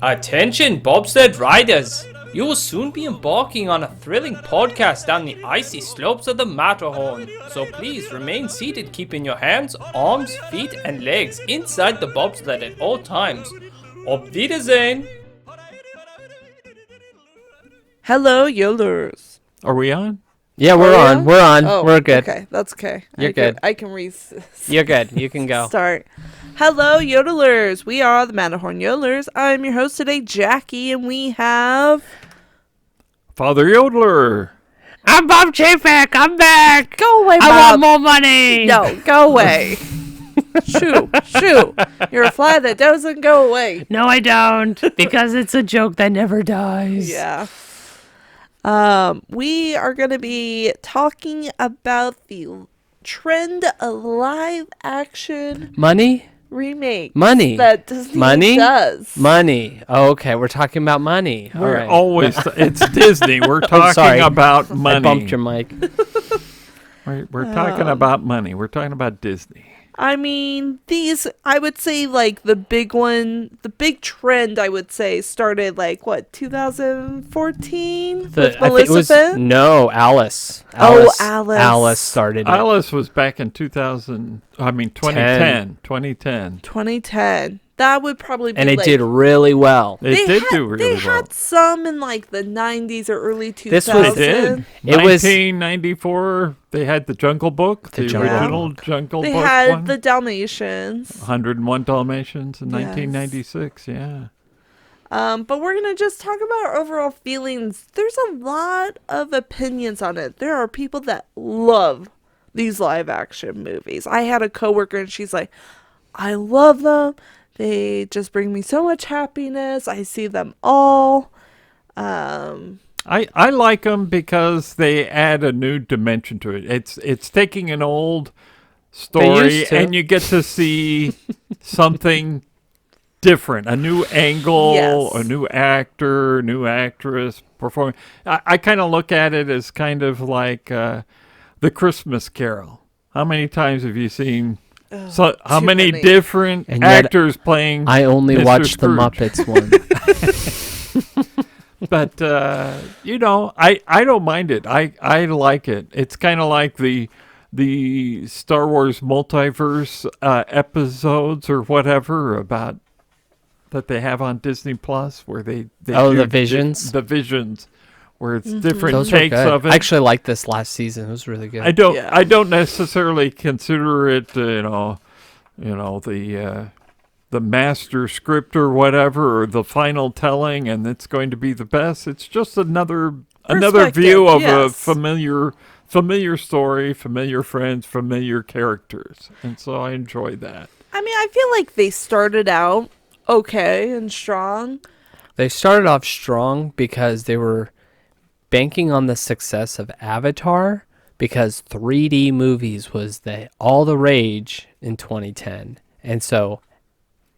Attention, bobsled riders! You will soon be embarking on a thrilling podcast down the icy slopes of the Matterhorn. So please remain seated, keeping your hands, arms, feet, and legs inside the bobsled at all times. Auf Wiedersehen! Hello, Yoders. Are we on? Yeah, we're on. Yeah? We're on. Oh, We're good. Okay, that's okay. You're good. I can You're good. You can go. start. Hello, Yodelers. We are the Matterhorn Yodelers. I'm your host today, Jackie, and we have... Father Yodeler. I'm Bob Chapek. I'm back. Go away, Bob. I want more money. No, go away. Shoo. You're a fly that doesn't go away. No, I don't. Because it's a joke that never dies. Yeah. We are going to be talking about the trend of live action Money? remakes Money. that Disney Money? does. Money. Oh, okay, we're talking about money. All We're right. always, it's Disney. We're talking sorry. about I money. bumped your mic. We're talking about money. We're talking about Disney. I mean, these, I would say, like, the big one, the big trend, I would say, started, like, what, 2014? With I think it Melissa was, Finn? no, Alice. Oh, Alice. Alice started it. Alice was back in 2010. 2010. That would probably be, And it like, did really well. It did do really They well. had some in, like, the 90s or early 2000s. This was- They did. It was- 1994, they had the Jungle Book, the Jungle original Book. Jungle They Book had one. the Dalmatians. 101 Dalmatians in Yes. 1996, yeah. But we're going to just talk about our overall feelings. There's a lot of opinions on it. There are people that love these live action movies. I had a coworker and she's like, I love them. They just bring me so much happiness. I see them all. I like them because they add a new dimension to it. It's taking an old story used to. and you get to see something different, a new angle, Yes. a new actor, new actress performing. I kind of look at it as kind of like the Christmas Carol. How many times have you seen? So how too many many. different And yet actors playing? I only Mr. watched the Scrooge. Muppets one. But I don't mind it. I like it. It's kind of like the Star Wars multiverse episodes or whatever about that they have on Disney Plus, where they Oh, do the Visions? the Visions, where it's different Those were takes good. of it. I actually liked this last season. It was really good. I don't Yeah. I don't necessarily consider it the master script or whatever, or the final telling, and it's going to be the best. It's just another view of a yes. familiar story, familiar friends, familiar characters, and so I enjoy that. I mean, I feel like they started out okay and strong. They started off strong because they were banking on the success of Avatar, because 3D movies was all the rage in 2010. And so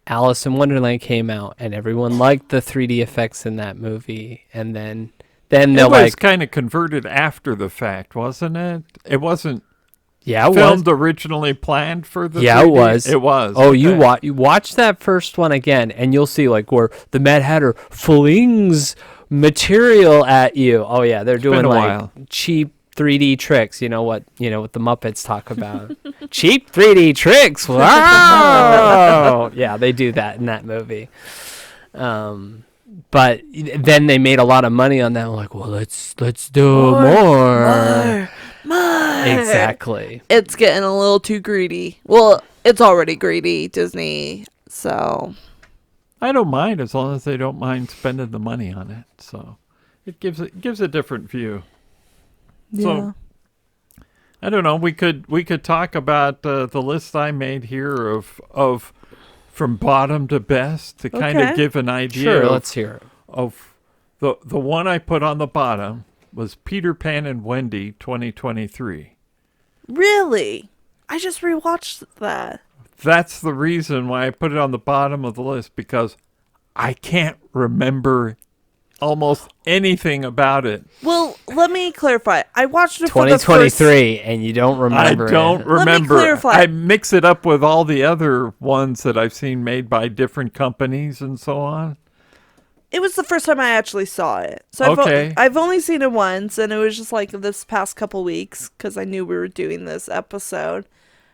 Alice in Wonderland came out and everyone liked the 3D effects in that movie. And then It they're was like, kind of converted after the fact, wasn't it? It wasn't yeah, it was. filmed originally planned for the Yeah, 3D? it was. It was. Oh, okay. you watch that first one again, and you'll see like where the Mad Hatter flings material at you. Oh yeah, they're doing been a like while. cheap 3D tricks. You know what the Muppets talk about? Cheap 3D tricks. Wow. Yeah, they do that in that movie. But then they made a lot of money on that. Like, well, let's do more. Exactly. It's getting a little too greedy. Well, it's already greedy, Disney. So, I don't mind as long as they don't mind spending the money on it. So it gives a different view. yeah. So I don't know. We could talk about the list I made here of from bottom to best to kind Okay. of give an idea. Sure, let's hear it. Of the one I put on the bottom was Peter Pan and Wendy 2023. Really? I just rewatched that. That's the reason why I put it on the bottom of the list, because I can't remember almost anything about it. Well, let me clarify. I watched it for the first... 2023, and you don't remember I don't it. remember. clarify. I mix it up with all the other ones that I've seen made by different companies and so on. It was the first time I actually saw it. So Okay. I've only seen it once, and it was just like this past couple weeks because I knew we were doing this episode.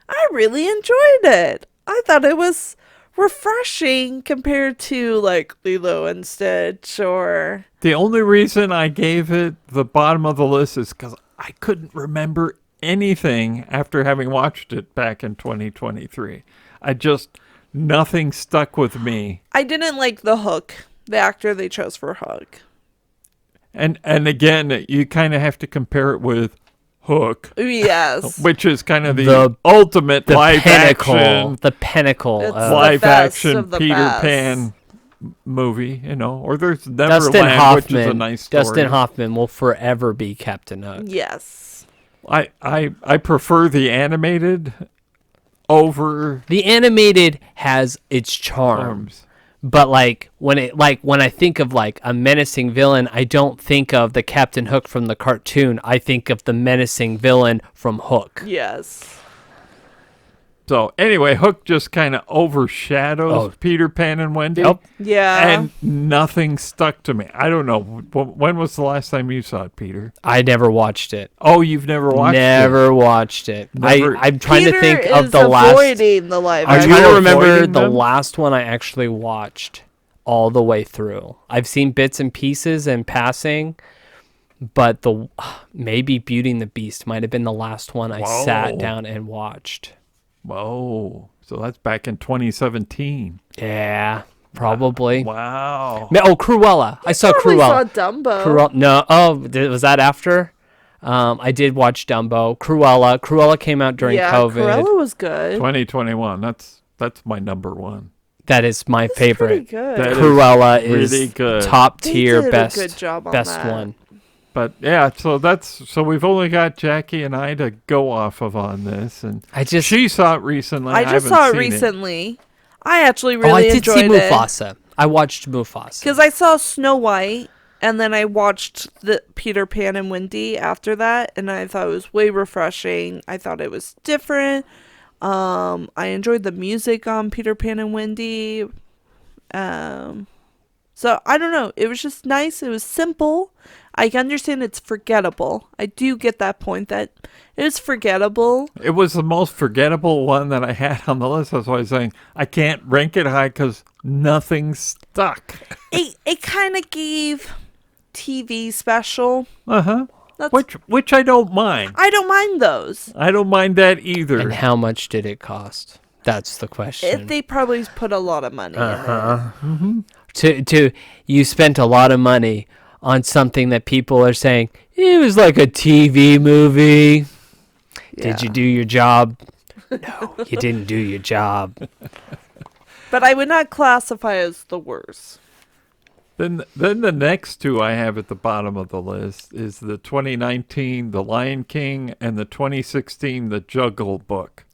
I really enjoyed it. I thought it was refreshing compared to like Lilo and Stitch or The only reason I gave it the bottom of the list is because I couldn't remember anything after having watched it back in 2023. Nothing stuck with me. I didn't like the Hook, the actor they chose for Hook. And again, you kind of have to compare it with Hook, Yes. which is kind of the The- ultimate The live pinnacle. action, The pinnacle. It's Of the live best action of the Peter best. Pan movie, or there's Dustin Neverland, which is a Hoffman. nice story. Dustin Hoffman will forever be Captain Hook. Yes. I prefer the animated over The animated has its charm. arms. But when I think of like a menacing villain, I don't think of the Captain Hook from the cartoon. I think of the menacing villain from Hook. Yes. So anyway, Hook just kind of overshadows Peter Pan and Wendy. Yep. Yeah. And nothing stuck to me. I don't know. When was the last time you saw it, Peter? I never watched it. Oh, you've never watched it? Never watched it. Never- I'm trying Peter to think is of the last. avoiding the live I'm Are action. trying you to remember avoiding the them? last one I actually watched all the way through. I've seen bits and pieces and passing, but maybe Beauty and the Beast might have been the last one I Whoa. sat down and watched. Whoa. So that's back in 2017. Yeah, probably. Wow. Cruella. I saw Probably Cruella. saw Dumbo. Cruella. No. Oh, was that after? I did watch Dumbo. Cruella. Cruella came out during yeah, COVID. Cruella was good. 2021. That's my number one. That is my It's pretty favorite. good. That is Cruella is really good. top They tier, did a best, good job on best that. one. But yeah, so we've only got Jackie and I to go off of on this, and she saw it recently. I just haven't saw it seen recently. I actually I really did see enjoyed it. Mufasa. I watched Mufasa. Because I saw Snow White, and then I watched the Peter Pan and Wendy after that, and I thought it was way refreshing. I thought it was different. I enjoyed the music on Peter Pan and Wendy. So I don't know. It was just nice. It was simple. I understand it's forgettable. I do get that point that it is forgettable. It was the most forgettable one that I had on the list. That's why I was saying I can't rank it high because nothing stuck. It kind of gave TV special. Uh-huh. That's, Which I don't mind. I don't mind those. I don't mind that either. And how much did it cost? That's the question. They probably put a lot of money in You spent a lot of money on something that people are saying it was like a TV movie. it. Did you do your job? No, you didn't do your job. But I would not classify as the worst. Then the next two I have at the bottom of the list is the 2019 The Lion King and the 2016 The Jungle Book.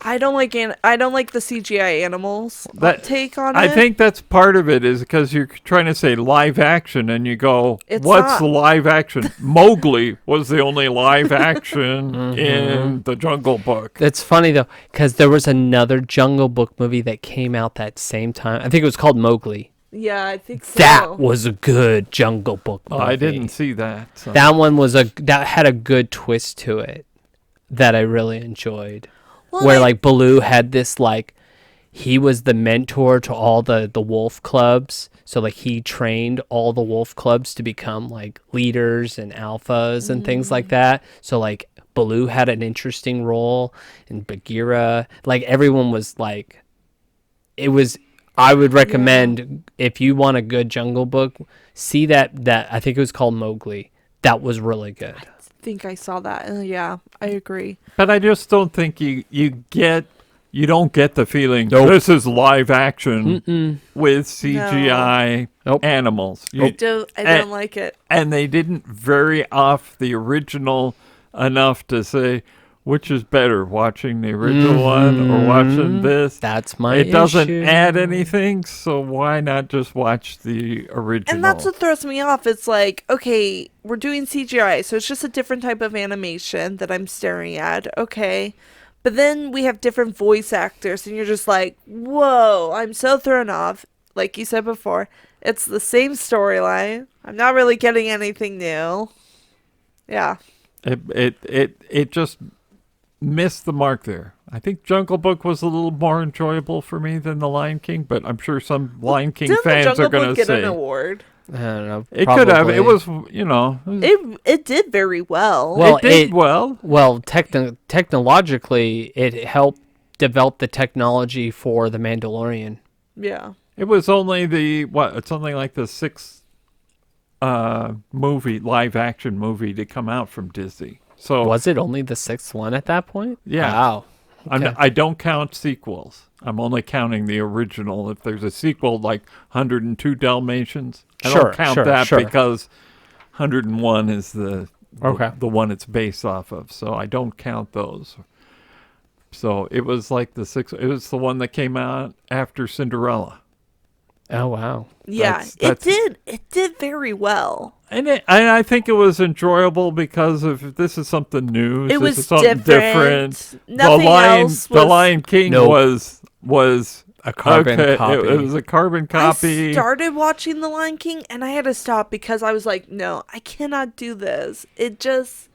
I don't like the CGI animals take on it. I think that's part of it is because you're trying to say live action and you go, It's what's not. the live action? Mowgli was the only live action in The Jungle Book. That's funny though, because there was another Jungle Book movie that came out that same time. I think it was called Mowgli. Yeah, I think so. That was a good Jungle Book Oh, movie. I didn't see that. So. That one that had a good twist to it that I really enjoyed. Well, Where like Baloo had this he was the mentor to all the wolf clubs. So like he trained all the wolf clubs to become like leaders and alphas and things like that. So like Baloo had an interesting role and Bagheera, like everyone was like, I would recommend if you want a good Jungle Book, see that I think it was called Mowgli. That was really good. I think I saw that. Yeah, I agree. But I just don't think you don't get the feeling Nope. this is live action with CGI animals. I don't like it. And they didn't vary off the original enough to say which is better, watching the original one or watching this. That's my It doesn't issue. add anything, so why not just watch the original? And that's what throws me off. It's like, okay, we're doing CGI, so it's just a different type of animation that I'm staring at. Okay. But then we have different voice actors, and you're just like, whoa, I'm so thrown off. Like you said before, It's the same storyline. I'm not really getting anything new. Yeah. It just missed the mark there. I think Jungle Book was a little more enjoyable for me than The Lion King, but I'm sure some Lion King Didn't the fans Jungle are going Book to get an say award? I don't know. it could have. It probably. was, It did very well. Well, it did well. Well, technologically, it helped develop the technology for The Mandalorian. Yeah. It was only it's only like the sixth live action movie to come out from Disney. So Was it only the sixth one at that point? Yeah. Wow. Okay. I don't count sequels. I'm only counting the original. If there's a sequel like 102 Dalmatians, I Sure, don't count sure, that sure. because 101 is the Okay. the one it's based off of. So I don't count those. So it was like the sixth. It was the one that came out after Cinderella. Oh, wow. Yeah. That's- It did very well. And I think it was enjoyable because of this is something new. It This was is something different. Nothing else The was- Lion King Nope. was A carbon okay, copy. It was a carbon copy. I started watching The Lion King and I had to stop because I was like, no, I cannot do this. It just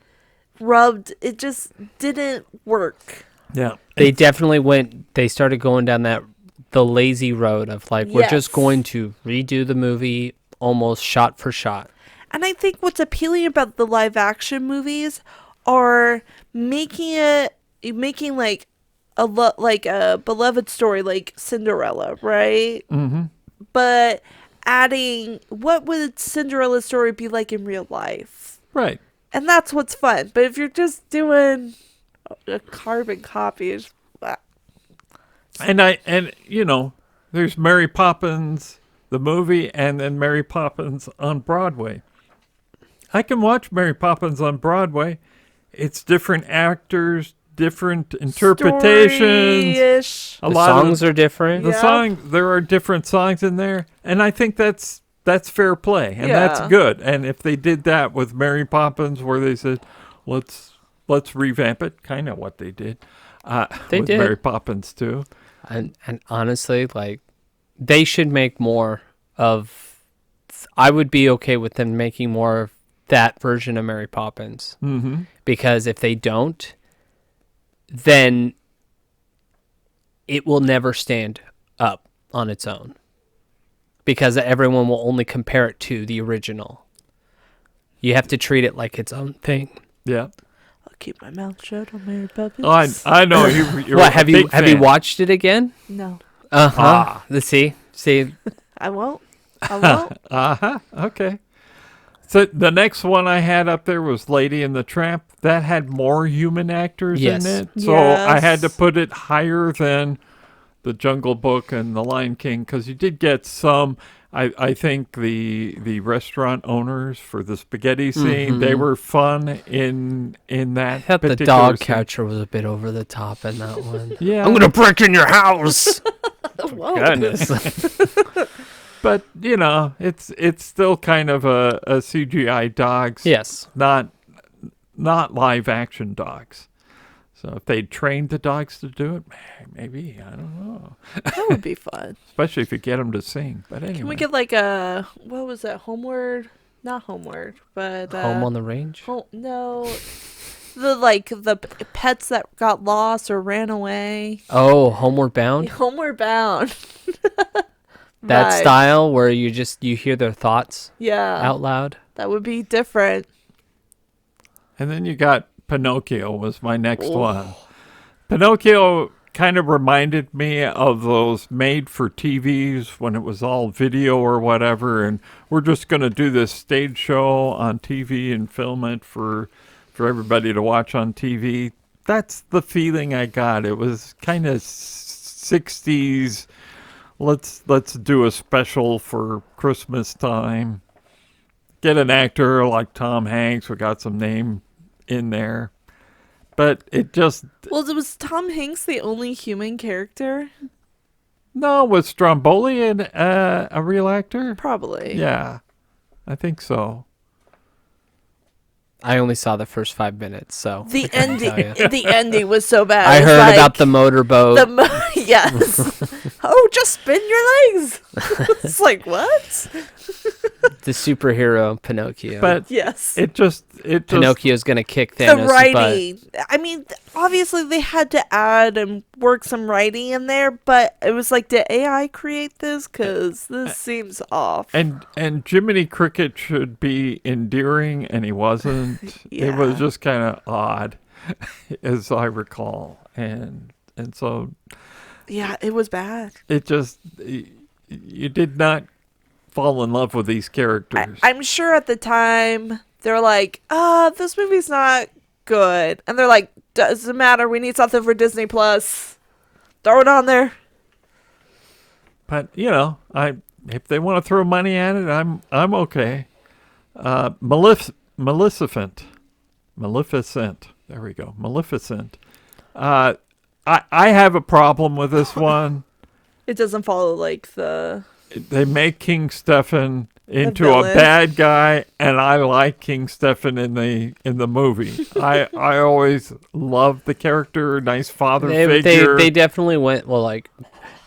didn't work. Yeah, They definitely they started going down the lazy road of like, we're Yes. just going to redo the movie almost shot for shot. And I think what's appealing about the live action movies are making like a beloved story like Cinderella, right? Mm-hmm. But adding what would Cinderella's story be like in real life? right. And that's what's fun. But if you're just doing a carbon copy, it's, And there's Mary Poppins the movie, and then Mary Poppins on Broadway. I can watch Mary Poppins on Broadway. It's different actors, different interpretations. story-ish. A The lot of songs are different. the Yeah. song. There are different songs in there, and I think that's fair play, and that's Yeah. good. And if they did that with Mary Poppins, where they said, let's revamp it, kind of what they did. They with did. Mary Poppins too. And honestly, like, they should make more of. I would be okay with them making more of that version of Mary Poppins. Mm-hmm. Because if they don't, then it will never stand up on its own. Because everyone will only compare it to the original. You have to treat it like its own thing. Yeah. I'll keep my mouth shut on Mary Poppins. Oh, I know you're What a have you big fan. watched it again? No, Uh-huh. See, I won't. I won't. Uh-huh. Okay. So the next one I had up there was Lady and the Tramp. That had more human actors Yes. in it. So I had to Yes. put it higher than the Jungle Book and the Lion King because you did get some. I think the restaurant owners for the spaghetti scene, they were fun in that. I thought the particular dog scene. catcher was a bit over the top in that one. Yeah. I'm gonna break in your house. Whoa. Goodness. But it's still kind of a CGI dogs. Yes. Not live action dogs. So if they trained the dogs to do it, maybe, I don't know. That would be fun. Especially if you get them to sing. But anyway. Can we get like a what was that? Homeward? Not Homeward, but Home on the Range. no, the pets that got lost or ran away. Oh, Homeward Bound. Homeward Bound. That Vibe. style where you hear their thoughts Yeah, out loud. that would be different. And then you got Pinocchio was my next Oh. one. Pinocchio kind of reminded me of those made for TVs when it was all video or whatever, and we're just going to do this stage show on TV and film it for everybody to watch on TV. That's the feeling I got. It was kind of 60s. Let's do a special for Christmas time. Get an actor like Tom Hanks. We got some name in there. But it just... Well, was Tom Hanks the only human character? No, was Stromboli a real actor? Probably. Yeah, I think so. I only saw the first 5 minutes, so The I couldn't ending. tell you. The ending was so bad. I It was heard like about the motorboat. Yes. Oh, just spin your legs. It's like, what? The superhero Pinocchio. But Yes. it just Pinocchio's gonna kick The Thanos' butt. writing. I mean, obviously they had to add and work some writing in there, but it was like, did AI create this? Because this seems off. and Jiminy Cricket should be endearing, and he wasn't. It was Yeah. just kind of odd, as I recall, and so Yeah, it was bad. it just you did not fall in love with these characters. I'm sure at the time they're like, this movie's not good. And they're like, doesn't matter. We need something for Disney Plus. Throw it on there. But if they want to throw money at it, I'm okay. Maleficent. There we go. Maleficent. I have a problem with this one. It doesn't follow like the. They make King Stefan into a villain. bad guy, and I like King Stefan in the movie. I always loved the character, nice father figure. They definitely went, well, like,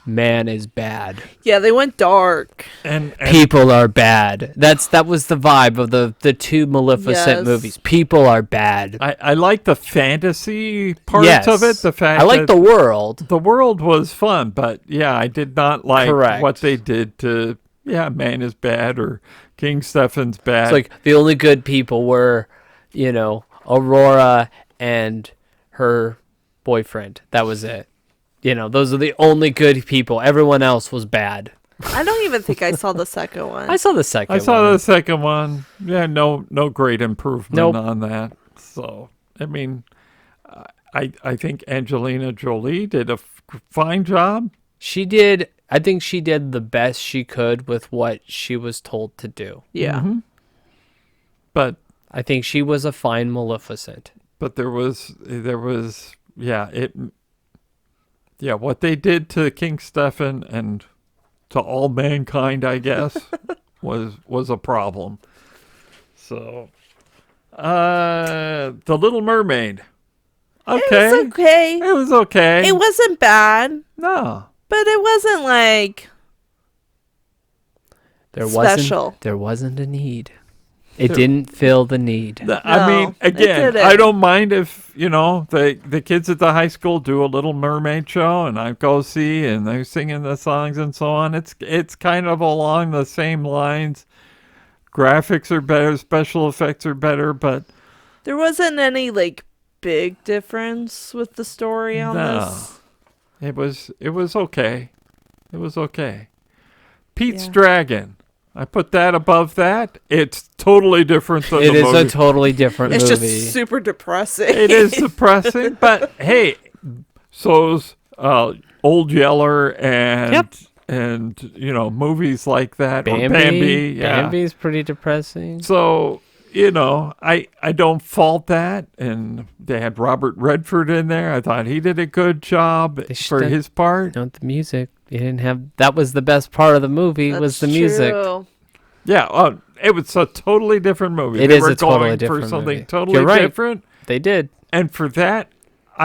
man is bad. Yeah, they went dark. and People are bad. That was the vibe of the two Maleficent Yes. movies. People are bad. I like the fantasy parts Yes. of it. The fact I like that the world. the world was fun, but yeah, I did not like Correct. what they did to man is bad or King Stefan's bad. It's like the only good people were, Aurora and her boyfriend. That was it. Those are the only good people. Everyone else was bad. I don't even think I saw the second one. I saw the second I one. saw the second one. Yeah, no great improvement Nope. on that. So, I mean, I think Angelina Jolie did a fine job. She did. I think she did the best she could with what she was told to do. Yeah. Mm-hmm. But I think she was a fine Maleficent. there was what they did to King Stefan and to all mankind, I guess, was a problem. So, The Little Mermaid. Okay. It was okay. It was okay. It wasn't bad, No. but it wasn't like special. There wasn't a need. It didn't fill the need. I mean, No, it again, didn't. I don't mind if, the kids at the high school do a Little Mermaid show and I go see and they're singing the songs and so on. It's kind of along the same lines. Graphics are better, special effects are better, but There wasn't any like big difference with the story on No. this. it was okay. It was okay. Pete's Yeah. Dragon. I put that above that. It's totally different than It the is movie. a totally different It's movie. just super depressing. It is depressing, but hey, so's Old Yeller and Yep. and movies like that. Or Bambi. Bambi, yeah. Bambi's pretty depressing. So I don't fault that, and they had Robert Redford in there. I thought he did a good job for should've- his part. The music. You didn't have. That was the best part of the movie. Was the That's music. true. Yeah, it was a totally different movie. It They is were a totally going different for something movie. totally You're right. different, They did. and for that,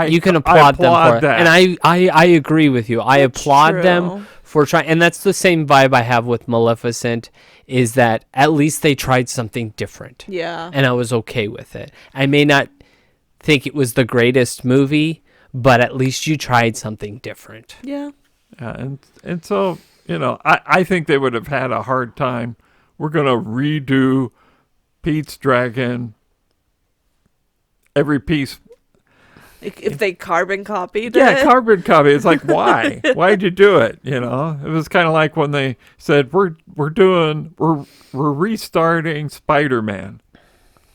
You can I applaud them for it. that. And I agree with you. I That's applaud them true. for trying. And that's the same vibe I have with Maleficent, is that at least they tried something different. Yeah. And I was okay with it. I may not think it was the greatest movie, but at least you tried something different. Yeah. And so, I think they would have had a hard time. We're going to redo Pete's Dragon, every piece. If they carbon copied Yeah, it. carbon copy. It's like, why? Why'd you do it? It was kind of like when they said, we're restarting Spider-Man.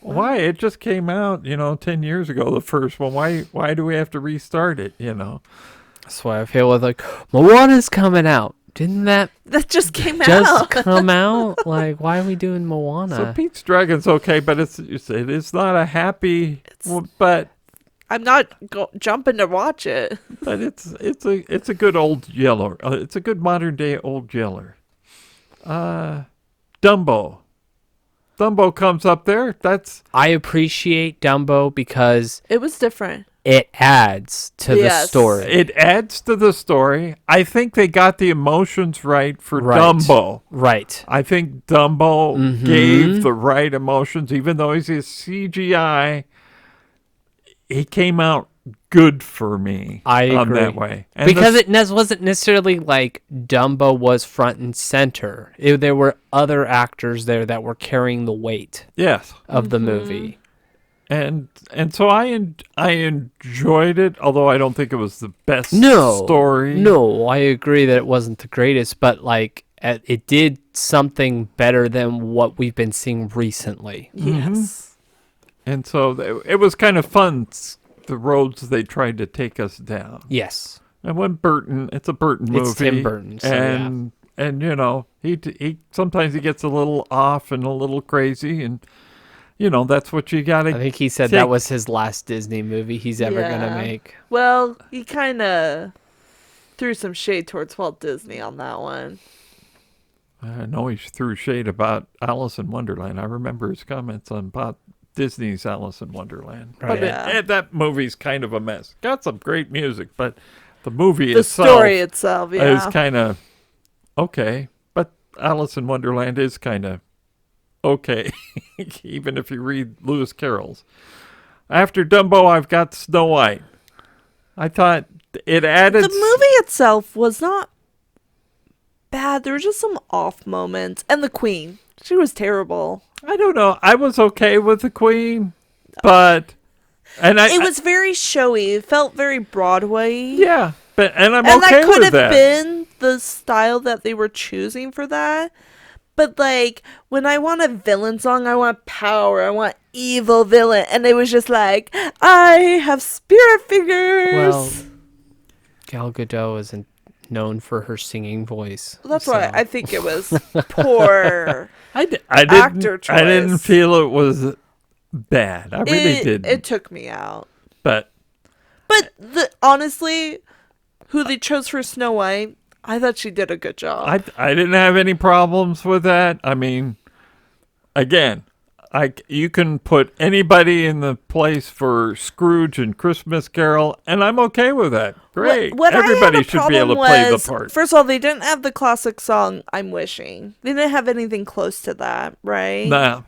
Why? It just came out, 10 years ago, the first one. Why do we have to restart it, That's why I feel with Moana's coming out. Didn't that That just came just out. come out? Like, why are we doing Moana? So Pete's Dragon's okay, but it's not a happy, but I'm not jumping to watch it. it's a good Old Yeller. It's a good modern day Old Yeller. Dumbo. Dumbo comes up there. I appreciate Dumbo because It was different. it adds to the Yes. story. It adds to the story. I think they got the emotions right for Right. Dumbo. Right. I think Dumbo Mm-hmm. gave the right emotions, even though he's a CGI. He came out good for me. I on agree. that way, and Because it wasn't necessarily like Dumbo was front and center. There were other actors there that were carrying the weight yes, of the movie. and so I enjoyed it, although I don't think it was the best No story. No, I agree that it wasn't the greatest, but like it did something better than what we've been seeing recently. Yes. And so it was kind of fun, the roads they tried to take us down. Yes. And when Burton, it's a Burton movie. It's Tim Burton, so and you know, he sometimes he gets a little off and a little crazy, and you know, that's what you got I to. think he said that was his last Disney movie he's ever going to Yeah. make. Well, he kind of threw some shade towards Walt Disney on that one. I know he threw shade about Alice in Wonderland. I remember his comments on about Disney's Alice in Wonderland. Right. But Yeah. that movie's kind of a mess. Got some great music, but the movie The itself story itself, yeah. is kind of okay. But Alice in Wonderland is kind of okay, even if you read Lewis Carroll's. After Dumbo, I've got Snow White. I thought it added. The movie itself was not bad. There were just some off moments. And the Queen. She was terrible. I don't know. I was okay with the Queen, but It was very showy. It felt very Broadway. yeah, and I'm And okay that could with have that. been the style that they were choosing for that. But like when I want a villain song, I want power. I want evil villain. And it was just like, I have spirit fingers. Well, Gal Gadot isn't known for her singing voice. That's so- why I think it was poor. I didn't. actor I didn't choice. feel it was bad. I really didn't. It took me out. But But honestly, who they chose for Snow White, I thought she did a good job. I didn't have any problems with that. I mean, again, you can put anybody in the place for Scrooge and Christmas Carol, and I'm okay with that. Great. What Everybody I had a should be able to problem play the was, part. First of all, they didn't have the classic song "I'm Wishing." They didn't have anything close to that, right? No.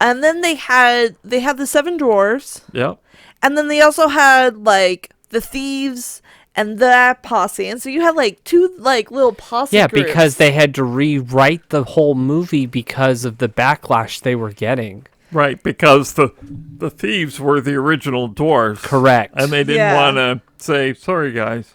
And then they had the Seven Dwarfs, Yep. and then they also had like the Thieves and that posse, and so you had like two like little posse. Yeah, groups. because they had to rewrite the whole movie because of the backlash they were getting. Right, because the thieves were the original dwarves. Correct. And they didn't Yeah. want to say, sorry, guys,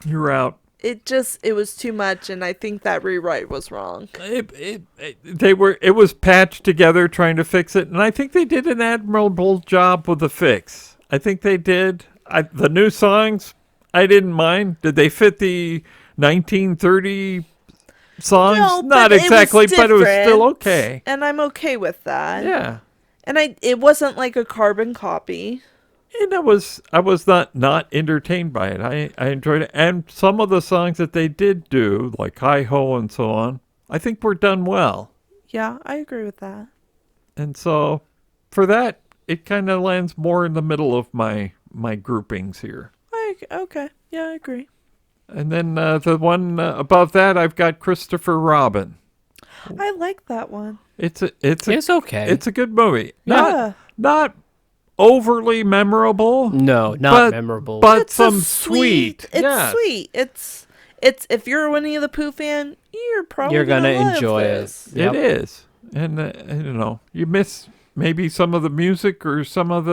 you're out. it was too much, and I think that rewrite was wrong. It was patched together trying to fix it, and I think they did an admirable job with the fix. I think they did. The new songs, I didn't mind. Did they fit the 1930 songs? No, Not but it was exactly, but it was still different, okay. and I'm okay with that. Yeah. And it wasn't like a carbon copy. And I was not entertained by it. I enjoyed it. And some of the songs that they did do, like Hi Ho and so on, I think were done well. Yeah, I agree with that. And so for that, it kind of lands more in the middle of my groupings here. Okay. Yeah, I agree. And then the one above that, I've got Christopher Robin. I like that one. It's okay. It's a good movie. Yeah. Not overly memorable. No, not but- memorable. but It's some a sweet. It's Yeah. sweet. It's if you're a Winnie the Pooh fan, you're probably You're gonna love enjoy this. it. Yep. It is. And you know, you miss maybe some of the music or some of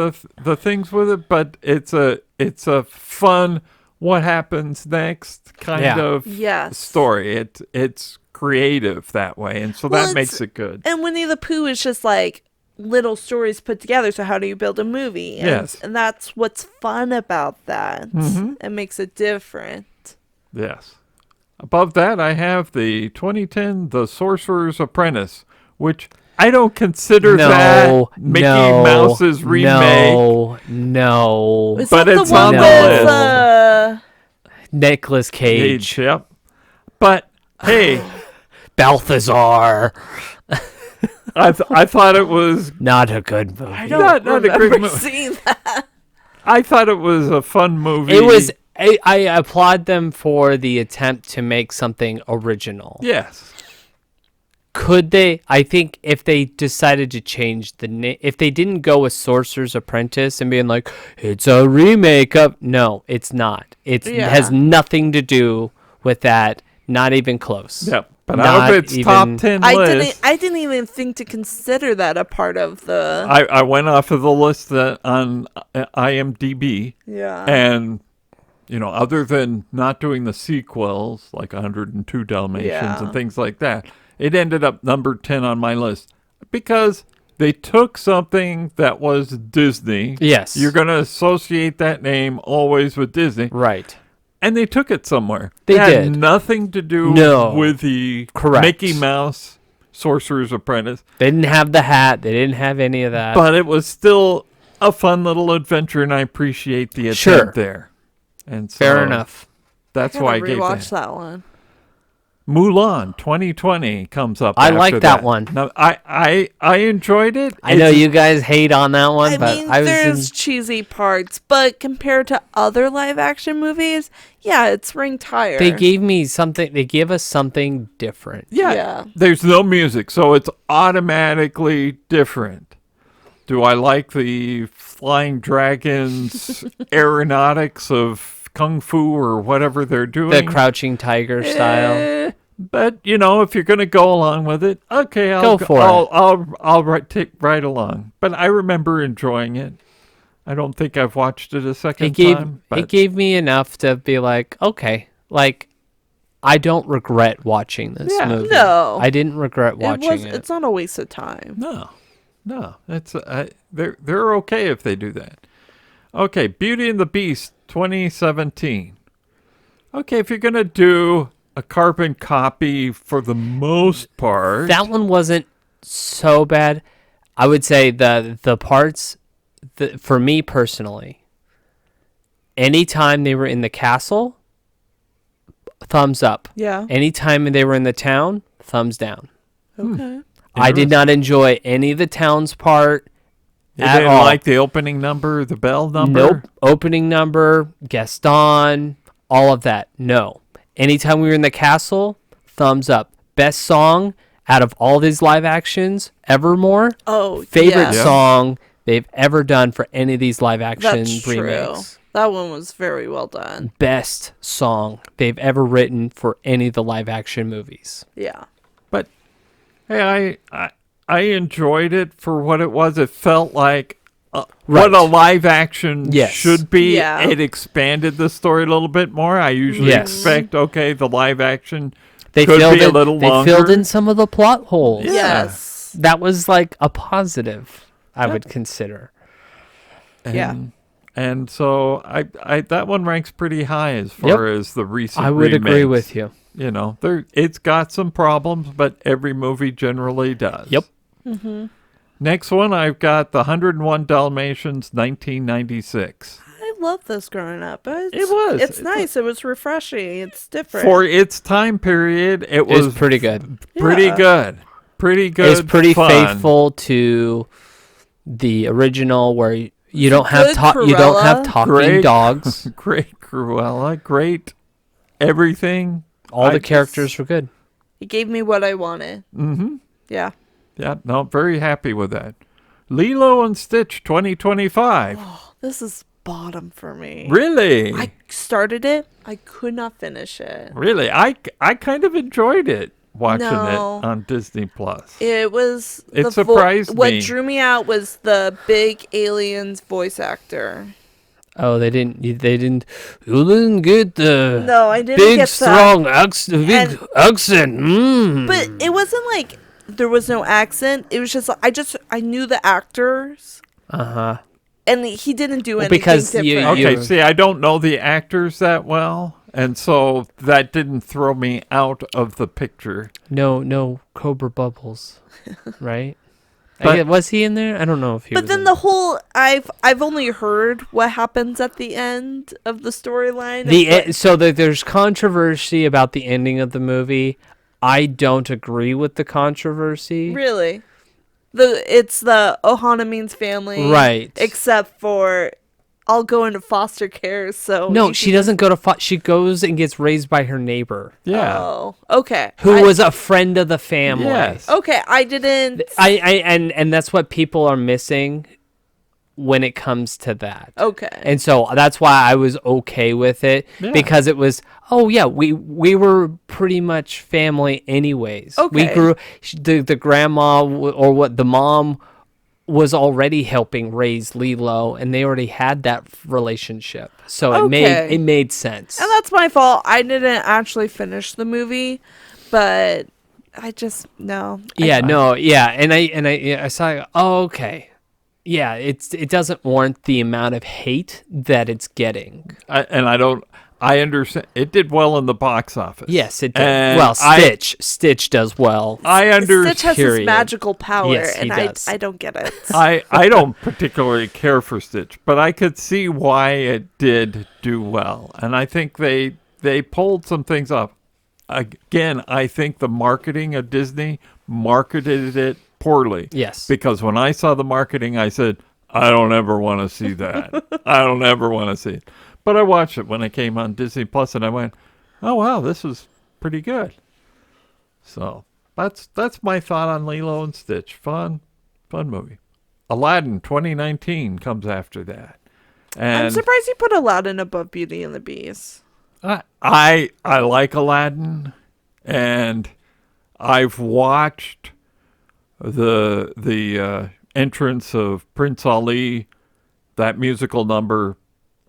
the things with it, but it's a fun what happens next kind Yeah. of Yes. story. It's creative that way, and so Well, that makes it's- it good. And Winnie the Pooh is just like little stories put together. So how do you build a movie? And, Yes. and that's what's fun about that. Mhm. It makes it different. Yes. Above that, I have the 2010 The Sorcerer's Apprentice, which I don't consider that Mickey Mouse's remake. No. Is But that it's the one on the with list. Nicolas Cage. Yep. But hey, Balthazar. I thought it was Not a good movie. I don't Not a great remember movie. seeing that. I thought it was a fun movie. It was. I applaud them for the attempt to make something original. Yes. Could they? I think if they decided to change the name, if they didn't go with Sorcerer's Apprentice and being like, it's a remake of, no, it's not. It has nothing to do with that. Not even close. Yep. But Not out of its even- top 10 list, I didn't even think to consider that a part of the. I went off of the list on IMDb, Yeah. and other than not doing the sequels like 102 Dalmatians and things like that, it ended up number 10 on my list because they took something that was Disney. Yes. You're going to associate that name always with Disney. Right. And they took it somewhere. They It had did. nothing to do No. with the Correct. Mickey Mouse Sorcerer's Apprentice. They didn't have the hat. They didn't have any of that. But it was still a fun little adventure, and I appreciate the attempt Sure. there. And so Fair enough. That's Gotta why I gave rewatch that. that one. Mulan 2020 comes up. I after like that one. No, I enjoyed it. I know you guys hate on that one, I but mean, I was there's cheesy parts, but compared to other live action movies, yeah, it's ranked higher. They gave me something. They gave us something different. Yeah. There's no music, so it's automatically different. Do I like the flying dragons aeronautics of Kung Fu or whatever they're doing? The Crouching Tiger style. But if you're going to go along with it, okay, Go for it. I'll take right along. But I remember enjoying it. I don't think I've watched it a second time. But It gave me enough to be like, okay, like I don't regret watching this movie. No. I didn't regret watching it. It's not a waste of time. no, it's they're okay if they do that. Okay, Beauty and the Beast 2017. Okay, if you're gonna do a carbon copy for the most part, That one wasn't so bad. I would say the parts, for me personally, anytime they were in the castle, thumbs up. Yeah. Anytime they were in the town, thumbs down. Okay. I did not enjoy any of the town's part you at didn't all. like the opening number, the bell number. Nope. Opening number, Gaston, all of that. No. Anytime we were in the castle, thumbs up. Best song out of all these live actions, Evermore. Oh, Favorite yeah. song they've ever done for any of these live action That's remakes. true. That one was very well done. Best song they've ever written for any of the live action movies. Yeah. But hey, I enjoyed it for what it was. It felt like what a live action Yes. should be. Yeah. It expanded the story a little bit more. I usually Yes. expect the live action They could filled be a in, little they longer. filled in some of the plot holes. Yeah. Yes. That was like a positive, I would consider. Yeah. And so I that one ranks pretty high as far as the recent I would agree remakes. with you. It's got some problems, but every movie generally does. Yep. Next one, I've got the 101 Dalmatians, 1996. I love this growing up. It was. It's nice. It was refreshing. It's different. For its time period, it It was was pretty good. Pretty Yeah. good. Pretty good. It's pretty fun. faithful to the original, where you don't have Good you don't have Cruella. talking Great. dogs. Great Cruella. Great everything. All I the just- characters were good. It gave me what I wanted. Mm-hmm. Yeah. Yeah, no, very happy with that. Lilo and Stitch 2025. This is bottom for me. Really? I started it. I could not finish it. Really? I kind of enjoyed it watching No. it on Disney Plus. It was. It the surprised What me. drew me out was the big aliens voice actor. Oh, they didn't. You didn't get the No, I didn't big get strong accent. Big And- accent. But it wasn't like there was no accent. It was just like I knew the actors, Uh-huh. and he didn't do anything because you- different. you- Okay, see, I don't know the actors that well, and so that didn't throw me out of the picture. No Cobra Bubbles, right? But- Was he in there? I don't know if he But was then in the whole I've only heard what happens at the end of the storyline. there's controversy about the ending of the movie. I don't agree with the controversy. Really, it's the Ohana means family, Right. Except for all go into foster care. So No, you she can doesn't go to she goes and gets raised by her neighbor, Yeah. Oh, okay. who was a friend of the family. Yes. Okay, I didn't. And that's what people are missing when it comes to that. Okay. And so that's why I was okay with it, Yeah. because it was, oh yeah, we were pretty much family anyways. We Okay. grew the grandma or what the mom was already helping raise Lilo, and they already had that relationship. So Okay. it made sense. And that's my fault. I didn't actually finish the movie, but I just no. Yeah, no, yeah, and I saw. Oh, okay. Yeah, it doesn't warrant the amount of hate that it's getting. I understand. It did well in the box office. Yes, it did. And Well, Stitch does well. I understand. Stitch has this period. magical power, Yes, he and does. I don't get it. I don't particularly care for Stitch, but I could see why it did do well, and I think they pulled some things off. Again, I think the marketing of Disney marketed it poorly. Yes. Because when I saw the marketing, I said, I don't ever want to see that. I don't ever want to see it. But I watched it when it came on Disney Plus, and I went, oh, wow, this is pretty good. So that's my thought on Lilo and Stitch. Fun movie. Aladdin 2019 comes after that. And I'm surprised you put Aladdin above Beauty and the Beast. I like Aladdin, and I've watched the entrance of Prince Ali, that musical number,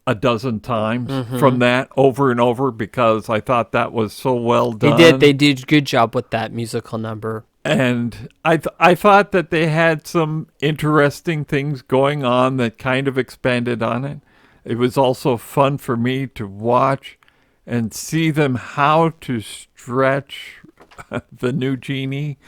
a dozen times from that over and over, because I thought that was so well done. They did a good job with that musical number. And I thought that they had some interesting things going on that kind of expanded on it. It was also fun for me to watch and see them how to stretch the new genie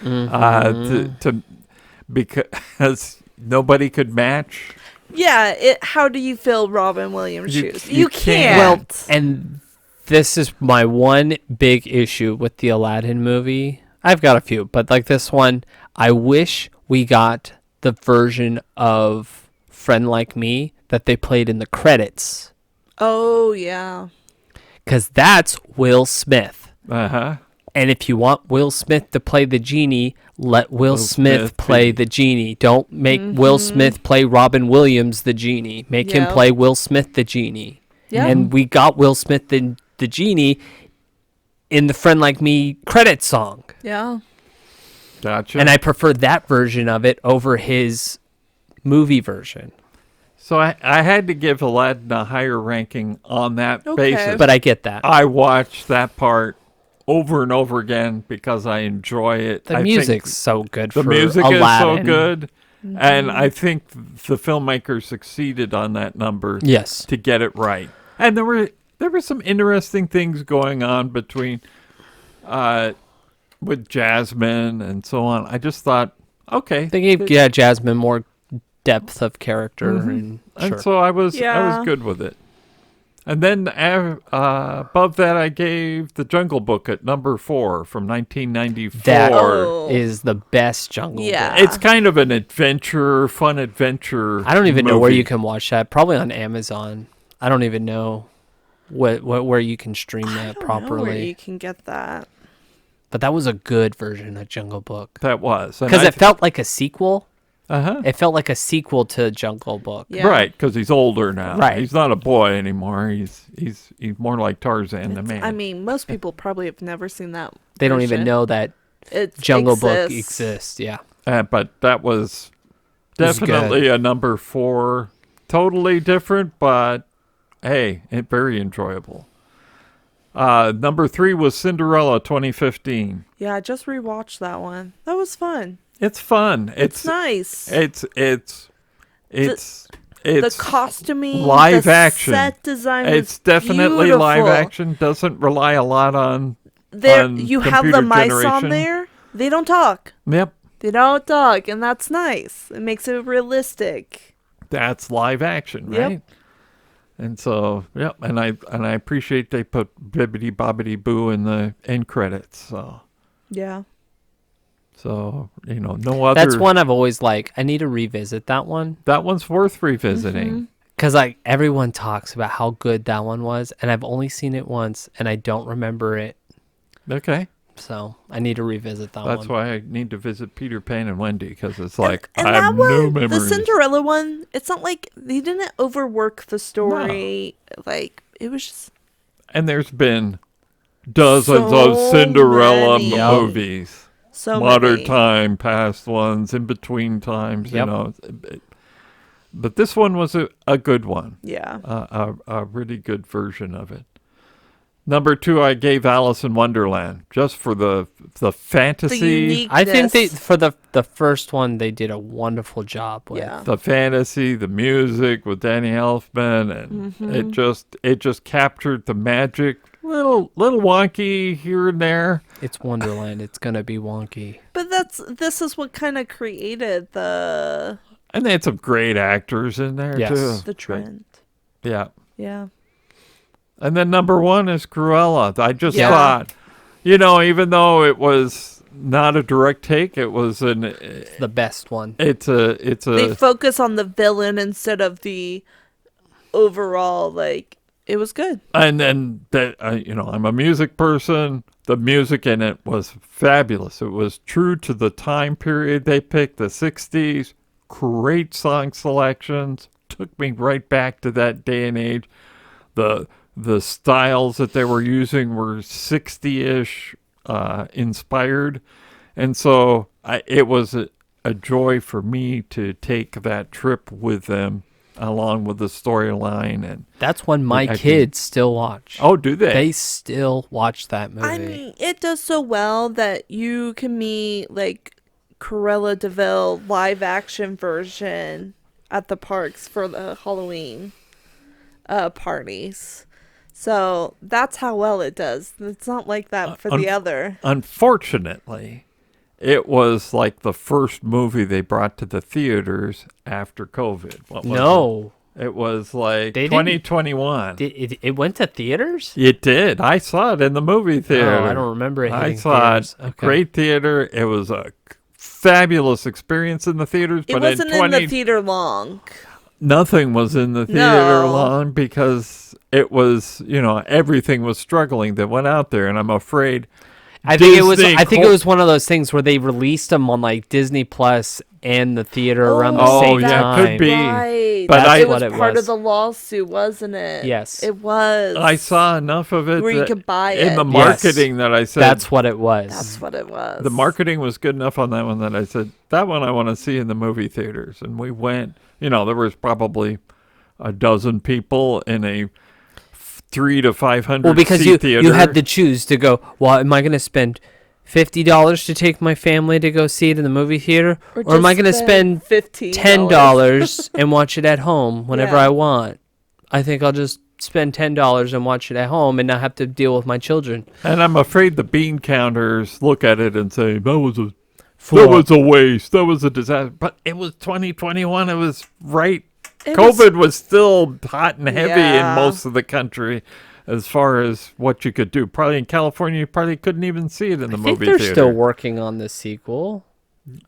because nobody could match. Yeah, how do you fill Robin Williams' You- shoes? you You can't. can't. And this is my one big issue with the Aladdin movie. I've got a few, but like this one, I wish we got the version of Friend Like Me that they played in the credits, Oh, yeah. because that's Will Smith. Uh-huh. And if you want Will Smith to play the genie, let Will Smith play be- the genie. Don't make Will Smith play Robin Williams the genie. Make him Yep. play Will Smith the genie. Yeah. And we got Will Smith the genie in the Friend Like Me credit song. Yeah. Gotcha. And I prefer that version of it over his movie version. So I had to give Aladdin a higher ranking on that Okay. basis. But I get that. I watched that part over and over again because I enjoy it. The I think music's so good the for music Aladdin. is so good, and I think the filmmaker succeeded on that number. Yes. To get it right. And there were some interesting things going on between with Jasmine and so on. I just thought, okay. They gave Jasmine more depth of character. And And sure. so I was Yeah. good with it. And then above that, I gave The Jungle Book at number 4 from 1994. That Oh. is the best Jungle Yeah. Book. It's kind of an adventure, fun adventure. I don't even know where movie. you can watch that. Probably on Amazon. I don't even know where you can stream that I don't know properly. where you can get that. But that was a good version of Jungle Book. That was. Because it felt like a sequel. Uh-huh. It felt like a sequel to Jungle Book. Yeah. Right, because he's older now. Right. He's not a boy anymore. He's more like Tarzan the man. I mean, most people probably have never seen that. They don't even version. know that It Jungle Book exists. exists. Yeah. But that was It was definitely a number 4. Totally different, but hey, very enjoyable. Number 3 was Cinderella 2015. Yeah, I just rewatched that one. That was fun. It's fun. It's nice. It's The costuming, live the action. set design. It's was definitely live beautiful. action. Doesn't rely a lot on. There, on you have the computer mice on generation. there. They don't talk. Yep, They don't talk, and that's nice. It makes it realistic. that's live action, Yep. right? And so, yep, and I appreciate they put Bibbidi Bobbidi Boo in the end credits. Yeah. So no other. That's one I've always I need to revisit that one. That one's worth revisiting. Because like everyone talks about how good that one was, and I've only seen it once, and I don't remember it. Okay. So I need to revisit that That's one. why I need to visit Peter Pan and Wendy, because it's like, and I that have one, no the memories. Cinderella one, it's not like they didn't overwork the story. Like, it was just And there's been dozens so of Cinderella many. movies. So Modern many. time, past ones, in between times, Yep. you know. But this one was a good one. Yeah. A really good version of it. Number 2, I gave Alice in Wonderland, just for the fantasy, The uniqueness. I think they for the first one they did a wonderful job with. Yeah. the fantasy, the music with Danny Elfman, and it just captured the magic. Little wonky here and there. It's Wonderland. It's gonna be wonky. But this is what kind of created the And they had some great actors in there Yes. too. trend. Yeah. Yeah. And then number 1 is Cruella. I just Yeah. thought, even though it was not a direct take, it was The best one. it's a They focus on the villain instead of the overall, like, it was good. and then that I'm a music person. The music in it was fabulous. It was true to the time period they picked, the 60s. Great song selections. Took me right back to that day and age. The styles that they were using were 60-ish inspired. And so it was a joy for me to take that trip with them, along with the storyline. And That's one my acting. kids still watch. oh, do they? They still watch that movie. I mean, it does so well that you can meet, like, Cruella de Vil live action version at the parks for the Halloween parties. So that's how well it does. It's not like that for the other. Unfortunately, it was like the first movie they brought to the theaters after COVID. What was no. it was like They didn't- 2021. It went to theaters? It did. I saw it in the movie theater. Oh, I don't remember it I hitting saw theaters. it. Great theater. It was a fabulous experience in the theaters. It but wasn't in in the theater long. nothing was in the theater No. long, because it was, everything was struggling that went out there. And I'm afraid I think it was. Disney I think it was one of those things where they released them on like Disney Plus and the theater around the Oh, same yeah, time. could be. Right. But it what was it part was. of the lawsuit, wasn't it? Yes. It was. I saw enough of it Where you that could buy in it. the Yes. marketing that I said That's what it was. That's what it was. the marketing was good enough on that one that I said, that one I want to see in the movie theaters. And we went, there was probably a dozen people in a 300 to 500 Well, because seat theater. you had to choose to go. Well, am I going to spend $50 to take my family to go see it in the movie theater, or am I going to spend $15? $10 and watch it at home whenever Yeah. I want? I think I'll just spend $10 and watch it at home and not have to deal with my children. And I'm afraid the bean counters look at it and say, that was a waste. That was a disaster. But it was 2021. It was right. COVID was still hot and heavy Yeah. in most of the country as far as what you could do. Probably in California, you probably couldn't even see it in the I movie think they're theater. still working on the sequel.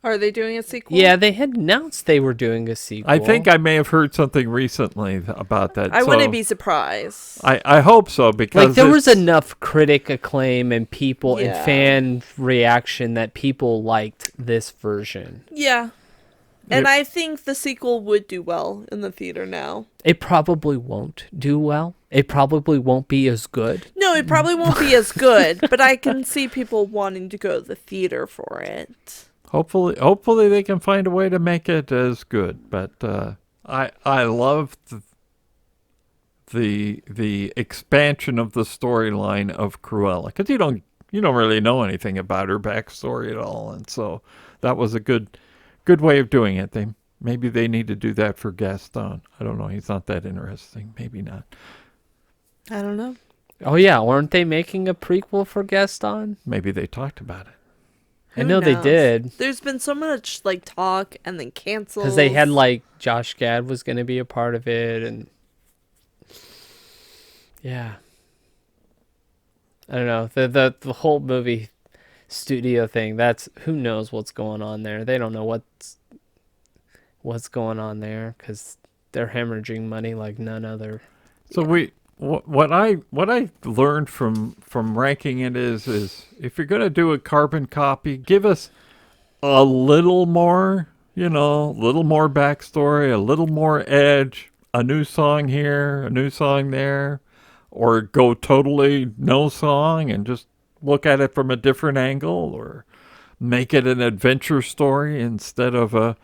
Are they doing a sequel? Yeah, they had announced they were doing a sequel. I think I may have heard something recently about that. I so wouldn't be surprised. I hope so, because like there was it's- enough critic acclaim and people and Yeah. fan reaction that people liked this version. Yeah. And I think the sequel would do well in the theater now. It probably won't do well. It probably won't be as good. No, it probably won't be as good, but I can see people wanting to go to the theater for it. Hopefully they can find a way to make it as good. But I love the expansion of the storyline of Cruella, because you don't really know anything about her backstory at all, and so that was a good way of doing it. Maybe they need to do that for Gaston. I don't know. He's not that interesting. Maybe not. I don't know. Oh yeah, aren't they making a prequel for Gaston? Maybe they talked about it. I know they did. There's been so much like talk and then cancels. Because they had like Josh Gad was going to be a part of it, and yeah, I don't know, the whole movie studio thing. That's who knows what's going on there. They don't know what's going on there, because they're hemorrhaging money like none other. So what I learned from ranking it is if you're gonna do a carbon copy, give us a little more, a little more backstory, a little more edge, a new song here, a new song there, or go totally no song and just look at it from a different angle, or make it an adventure story instead of like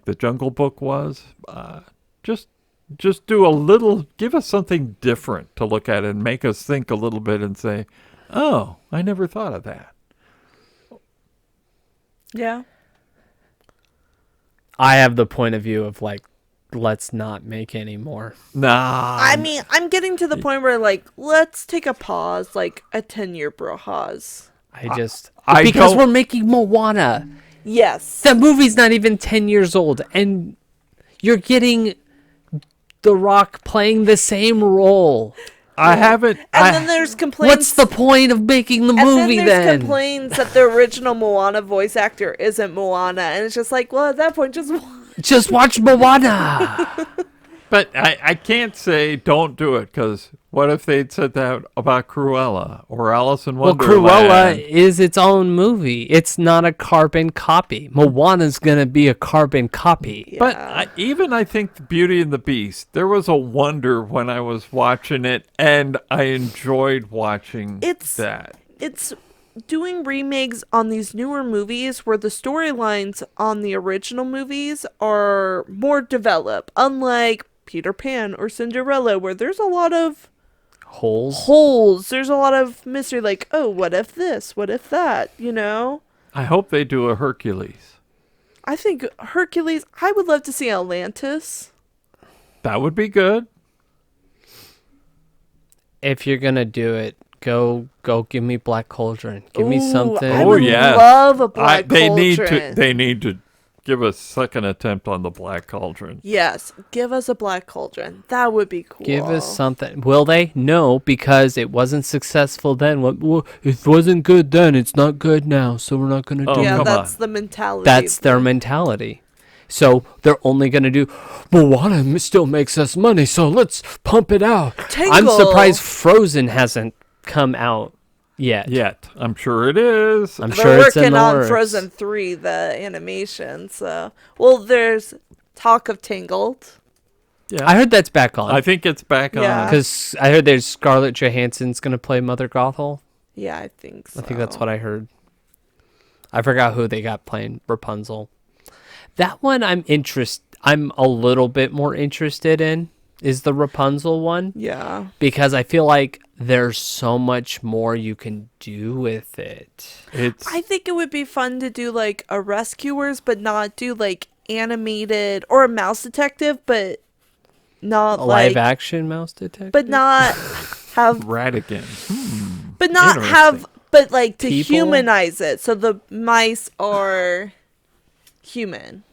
the Jungle Book was. Just do a little, give us something different to look at and make us think a little bit and say, oh, I never thought of that. Yeah. I have the point of view of like, let's not make any more. Nah. I mean, I'm getting to the point where, like, let's take a pause, like a 10-year pause. Because don't- we're making Moana. Yes. That movie's not even 10 years old, and you're getting The Rock playing the same role. I haven't. And then there's complaints. What's the point of making the and movie then there's then? complaints that the original Moana voice actor isn't Moana, and it's just like, well, at that point, Just watch Moana. But I can't say don't do it, because what if they'd said that about Cruella or Alice in Well, Wonderland? Cruella is its own movie. It's not a carbon copy. Moana's gonna be a carbon copy. But I think Beauty and the Beast, there was a wonder when I was watching it, and I enjoyed watching that. It's doing remakes on these newer movies where the storylines on the original movies are more developed, unlike Peter Pan or Cinderella, where there's a lot of holes. There's a lot of mystery, like, oh, what if this? What if that? I hope they do a Hercules. I think Hercules, I would love to see Atlantis. That would be good. If you're gonna do it, go give me Black Cauldron. Give me something. I would love a Black Cauldron. They need to give a second attempt on the Black Cauldron. Yes, give us a Black Cauldron. That would be cool. Give us something. Will they? No, because it wasn't successful then. Well, it wasn't good then. It's not good now, so we're not going to do it. Yeah, that's the mentality. That's their mentality. So they're only going to do, Moana still makes us money, so let's pump it out. Tangle. I'm surprised Frozen hasn't come out yet. I'm sure it is. I'm They're sure it's in working the on works. Frozen 3, the animation. So, well, there's talk of Tangled. Yeah. I heard that's back on. I think it's back Yeah. on. Because I heard there's Scarlett Johansson's going to play Mother Gothel. Yeah, I think so. I think that's what I heard. I forgot who they got playing Rapunzel. That one I'm a little bit more interested in, is the Rapunzel one. Yeah. Because I feel like there's so much more you can do with it. I think it would be fun to do like a Rescuers, but not do like animated, or a Mouse Detective, but not A like live action Mouse Detective? but not have Radigan. but not have but like to People? humanize it, so the mice are human.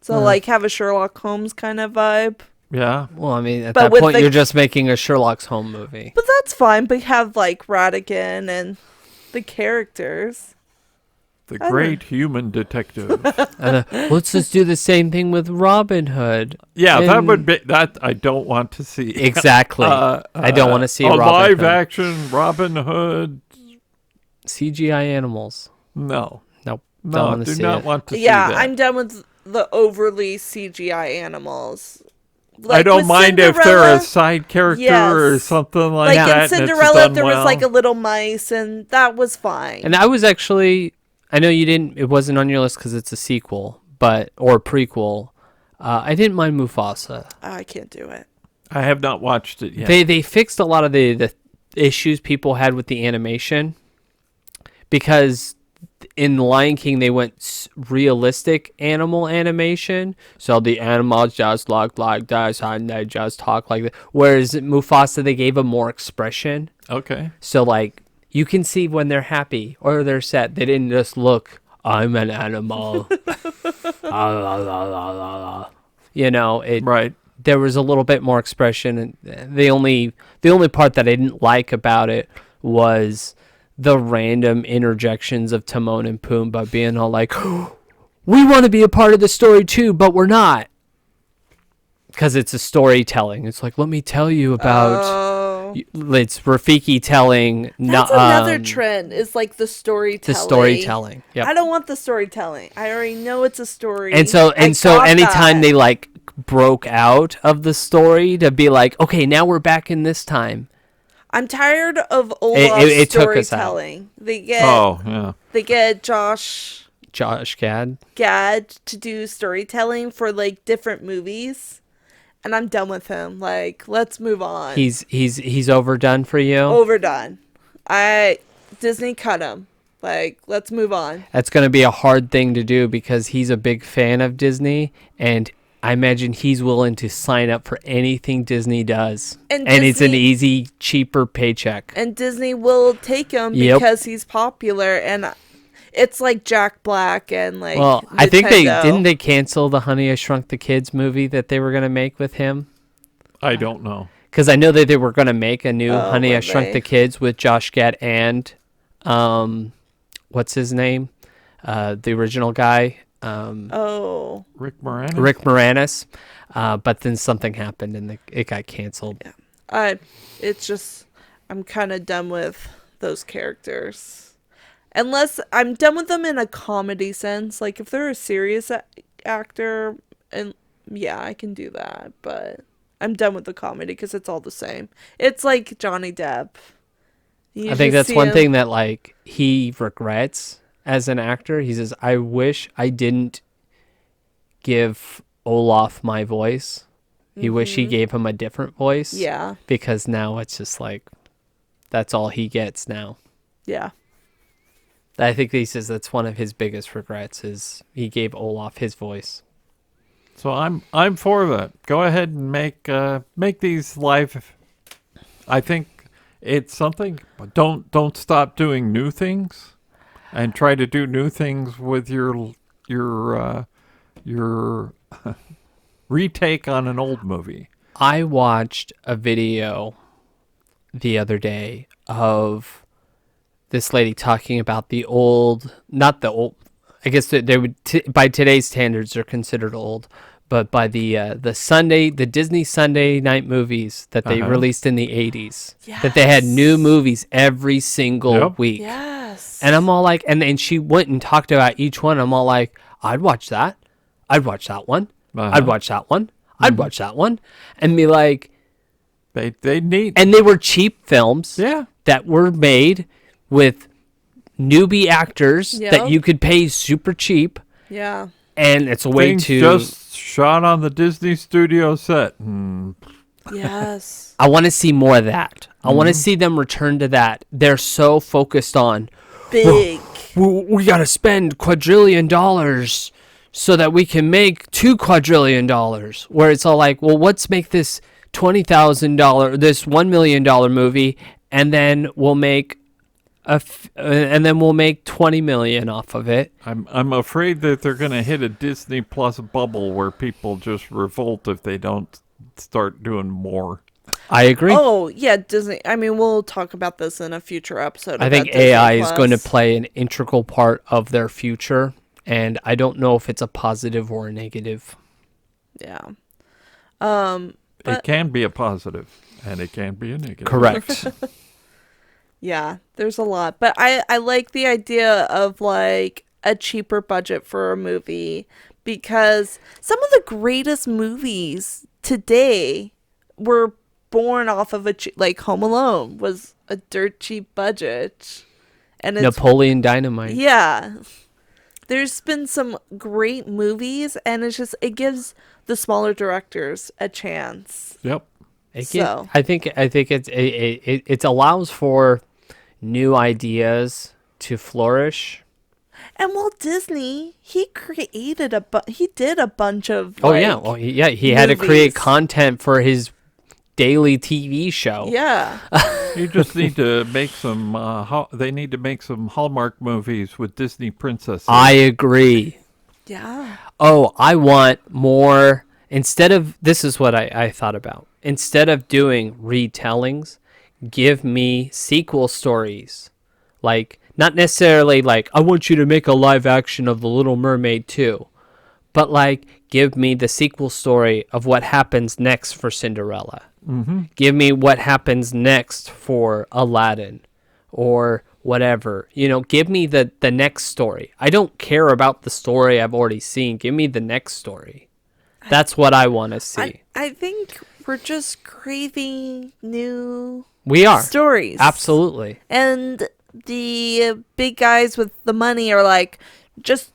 So like have a Sherlock Holmes kind of vibe. Yeah. Well, I mean, at But that with point, the- you're just making a Sherlock Holmes movie. But that's fine, but have like Radigan and the characters. The great human detective. Let's just do the same thing with Robin Hood. Yeah, that And- would be that. I don't want to see. Exactly. I don't want to see a Robin live Hood. action Robin Hood. CGI animals. No, Nope. no, Don't want to do see not it. want to see Yeah, that. I'm done with the overly CGI animals. I Like don't with mind if they're Cinderella, a side character or yes. something like like that. in and it's Cinderella, done there was well. like a little mice, and that was fine. And I was actually, I know you didn't, it wasn't on your list because it's a sequel, or a prequel. I didn't mind Mufasa. I can't do it. I have not watched it yet. They fixed a lot of the issues people had with the animation, because in Lion King they went realistic animal animation, so the animals just look like this and they just talk like that. Whereas Mufasa, they gave them more expression, Okay. so like you can see when they're happy or they're sad. They didn't just look, I'm an animal. Ah, la, la, la, la, la. Right. There was a little bit more expression, and the only part that I didn't like about it was the random interjections of Timon and Pumbaa being all like, we want to be a part of the story too, but we're not. Because it's a storytelling. It's like, let me tell you about... Oh. It's Rafiki telling... That's another trend, is like the storytelling. The storytelling. Yep. I don't want the storytelling. I already know it's a story. And so anytime that. they like broke out of the story to be like, okay, now we're back in this time. I'm tired of Olaf's it took us out. storytelling. They get Josh Gad to do storytelling for like different movies. And I'm done with him. Like, let's move on. He's overdone for you. Overdone. Disney cut him. Like, let's move on. That's going to be a hard thing to do because he's a big fan of Disney, and I imagine he's willing to sign up for anything Disney does. And it's an easy, cheaper paycheck. And Disney will take him Yep. because he's popular, and it's like Jack Black and like Well, Nintendo. I think they cancel the Honey I Shrunk the Kids movie that they were going to make with him. I don't know. Because I know that they were going to make a new Honey were I Shrunk they? the Kids with Josh Gad and what's his name? The original guy. Rick Moranis. Rick Moranis. But then something happened and it got canceled. Yeah. It's just, I'm kind of done with those characters. Unless I'm done with them in a comedy sense. Like, if they're a serious actor, and yeah, I can do that. But I'm done with the comedy because it's all the same. It's like Johnny Depp. I think that's one thing that, like, he regrets as an actor. He says, I wish I didn't give Olaf my voice. He wish he gave him a different voice. Yeah. Because now it's just like, that's all he gets now. Yeah. I think he says that's one of his biggest regrets is he gave Olaf his voice. So I'm for that. Go ahead and make these live. I think it's something. But don't stop doing new things, and try to do new things with your retake on an old movie. I watched a video the other day of this lady talking about the old, not the old, I guess they would, by today's standards, they're considered old, but by the Disney Sunday night movies that they released in the 80s, that they had new movies every single week. Yes. And I'm all like, and she went and talked about each one. I'm all like, I'd watch that. I'd watch that one. I'd watch that one. I'd watch that one. And be like, they need, and they were cheap films that were made with newbie actors that you could pay super cheap. Yeah. And it's a way things to just shot on the Disney studio set. Yes. I want to see more of that. I want to see them return to that. They're so focused on big. We got to spend $quadrillion so that we can make $2 quadrillion. Where it's all like, well, let's make this this $1 million movie, and then we'll make $20 million off of it. I'm afraid that they're going to hit a Disney Plus bubble where people just revolt if they don't start doing more. I agree. Oh, yeah, Disney. I mean, we'll talk about this in a future episode. I think AI is going to play an integral part of their future, and I don't know if it's a positive or a negative. Yeah. It can be a positive, and it can be a negative. Correct. Yeah, there's a lot. But I like the idea of, like, a cheaper budget for a movie, because some of the greatest movies today were born off of like Home Alone was a dirt cheap budget. And it's, Napoleon Dynamite. Yeah. There's been some great movies, and it gives the smaller directors a chance. Yep. I think it allows for new ideas to flourish. And Walt Disney, he created he did a bunch of he had to create content for his daily TV show. Yeah. You just need to make some they need to make some Hallmark movies with Disney princesses. I agree. Yeah. Oh, I want more. Instead of, this is what I thought about. Instead of doing retellings, give me sequel stories. Like, Not necessarily like, I want you to make a live action of The Little Mermaid 2. But like, give me the sequel story of what happens next for Cinderella. Mm-hmm. Give me what happens next for Aladdin or whatever. You know, give me the next story. I don't care about the story I've already seen. Give me the next story. That's what I want to see. I think we're just craving new We are. stories. Absolutely. And the big guys with the money are like, just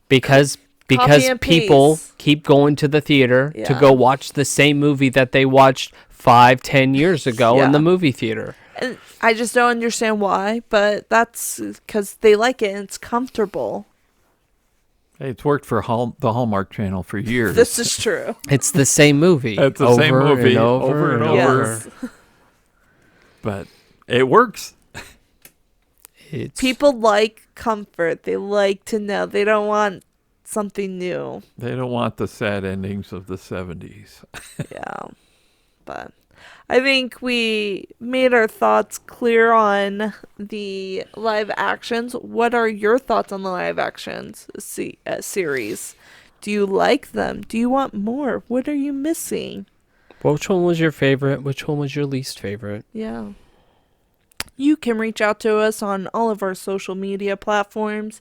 Because and people paste. keep going to the theater to Yeah. go watch the same movie that they watched 5-10 years ago in Yeah. the movie theater. and I just don't understand why, but that's because they like it and it's comfortable. Hey, it's worked for the Hallmark Channel for years. This is true. It's the same movie. It's the same movie and over and over. Yes. But it works. It's, People like comfort. They like to know. They don't want something new. They don't want the sad endings of the 70s. Yeah. But I think we made our thoughts clear on the live actions. What are your thoughts on the live actions series? Do you like them? Do you want more? What are you missing? which one was your favorite? Which one was your least favorite? Yeah. You can reach out to us on all of our social media platforms.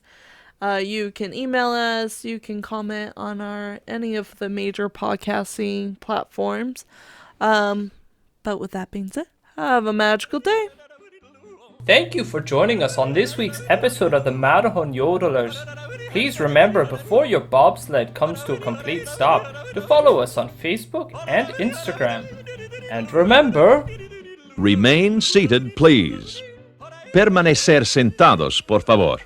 You can email us. You can comment on any of the major podcasting platforms. But with that being said, have a magical day. Thank you for joining us on this week's episode of the Matterhorn Yodelers. Please remember, before your bobsled comes to a complete stop, to follow us on Facebook and Instagram. And remember, Remain seated, please. Permanecer sentados, por favor.